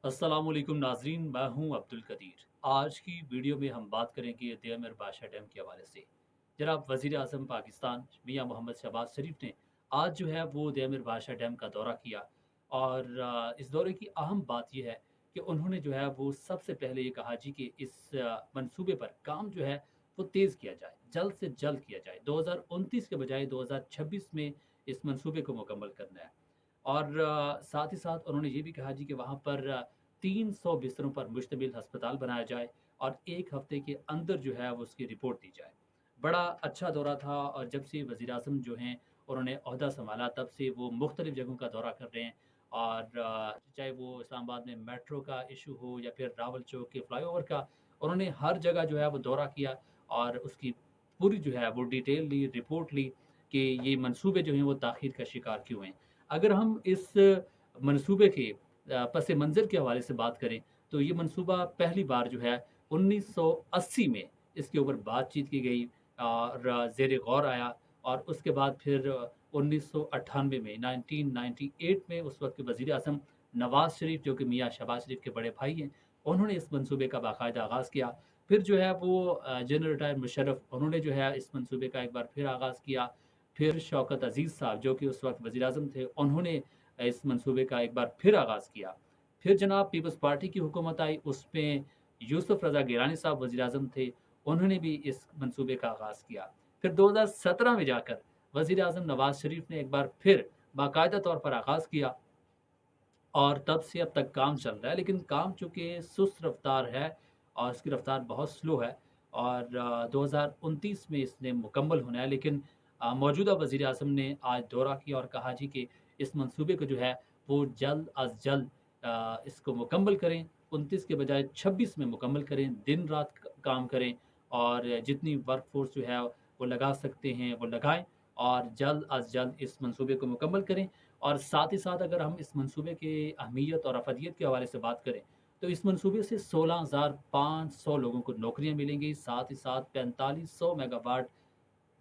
अस्सलाम वालेकुम नाजरीन, मैं हूं अब्दुल कदीर। आज की वीडियो में हम बात करेंगे देअमर बादशाह डैम के हवाले से। जनाब वज़ीर आज़म पाकिस्तान मियां मोहम्मद शहबाज शरीफ ने आज जो है वो देअमर बादशाह डैम का दौरा किया। और इस दौरे की अहम बात यह है कि उन्होंने जो है वो सबसे पहले ये कहा जी कि इस मंसूबे पर काम जो है वो तेज़ किया जाए, जल्द से जल्द किया जाए। 2029 के बजाय 2026 में इस मंसूबे को मुकम्मल करना है। और साथ ही साथ उन्होंने ये भी कहा जी कि वहाँ पर 300 बिस्तरों पर मुश्तमिल अस्पताल बनाया जाए और 1 हफ्ते के अंदर जो है वो उसकी रिपोर्ट दी जाए। बड़ा अच्छा दौरा था और जब से वज़ीर-ए-आज़म जो हैं उन्होंने ओहदा सँभाला तब से वो मुख्तलिफ़ जगहों का दौरा कर रहे हैं। और चाहे वो इस्लामाबाद में मेट्रो का इश्यू हो या फिर रावल चौक के फ्लाईओवर का, उन्होंने हर जगह जो है वो दौरा किया और उसकी पूरी जो है वो डिटेल ली, रिपोर्ट ली कि ये मंसूबे जो हैं वो ताख़ीर का शिकार क्यों हैं। अगर हम इस मंसूबे के पस मंज़र के हवाले से बात करें, तो ये मंसूबा पहली बार जो है 1980 में इसके ऊपर बातचीत की गई और ज़ेर गौर आया। और उसके बाद फिर 1998 में 1998 में उस वक़्त के वज़ीर-ए-आज़म नवाज़ शरीफ जो कि मियाँ शहबाज शरीफ के बड़े भाई हैं, उन्होंने इस मंसूबे का बाकायदा आगाज़ किया। फिर जो है वो जनरल रिटायर्ड मुशर्रफ उन्होंने जो है इस मंसूबे का एक बार फिर आगाज़ किया। फिर शौकत अज़ीज़ साहब जो कि उस वक़्त वज़ीर-ए-आज़म थे, उन्होंने इस मंसूबे का एक बार फिर आगाज़ किया। फिर जनाब पीपल्स पार्टी की हुकूमत आई, उसमें यूसुफ रज़ा गिलानी साहब वज़ीर-ए-आज़म थे, उन्होंने भी इस मंसूबे का आगाज़ किया। फिर 2017 में जाकर वज़ीर-ए-आज़म नवाज़ शरीफ ने एक बार फिर बाकायदा तौर पर आगाज़ किया और तब से अब तक काम चल रहा है। लेकिन काम चूँकि सुस्त रफ़्तार है और इसकी रफ़्तार बहुत स्लो है और 2029 में इसने मुकम्मल होना है। लेकिन मौजूदा वज़ीर-ए-आज़म ने आज दौरा किया और कहा जी कि इस मंसूबे को जो है वो जल्द अज़ जल्द इसको मुकम्मल करें। 29 के बजाय 26 में मुकम्मल करें, दिन-रात काम करें और जितनी वर्क फ़ोर्स जो है वो लगा सकते हैं वो लगाएँ और जल्द अज़ जल्द इस मंसूबे को मुकम्मल करें। और साथ ही साथ अगर हम इस मंसूबे की अहमियत और अफ़दियत के हवाले से बात करें, तो इस मंसूबे से 16,500 लोगों को नौकरियाँ मिलेंगी, साथ ही साथ 4500 मेगावाट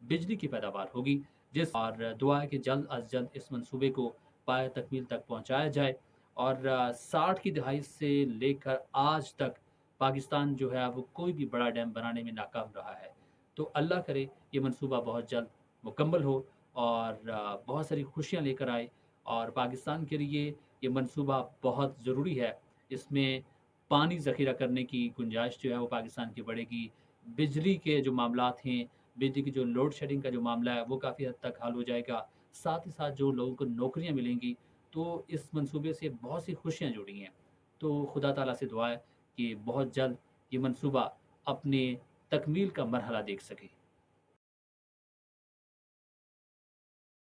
बिजली की पैदावार होगी। जिस और दुआ है कि जल्द अज़ जल्द इस मंसूबे को पाए तकमील तक पहुँचाया जाए। और 60 की दहाई से लेकर आज तक पाकिस्तान जो है वो कोई भी बड़ा डैम बनाने में नाकाम रहा है। तो अल्लाह करे ये मंसूबा बहुत जल्द मुकम्मल हो और बहुत सारी खुशियाँ लेकर आए और पाकिस्तान के लिए ये मंसूबा बहुत ज़रूरी है। इसमें पानी ज़ख़ीरा करने की गुंजाइश जो है वो पाकिस्तान की बढ़ेगी। बिजली के जो मामलात हैं, बिजली की जो लोड शेडिंग का जो मामला है वो काफ़ी हद तक हल हो जाएगा। साथ ही साथ जो लोगों को नौकरियाँ मिलेंगी, तो इस मंसूबे से बहुत सी खुशियाँ जुड़ी हैं। तो खुदा ताला से दुआ है कि बहुत जल्द ये मंसूबा अपने तकमील का मरहला देख सके।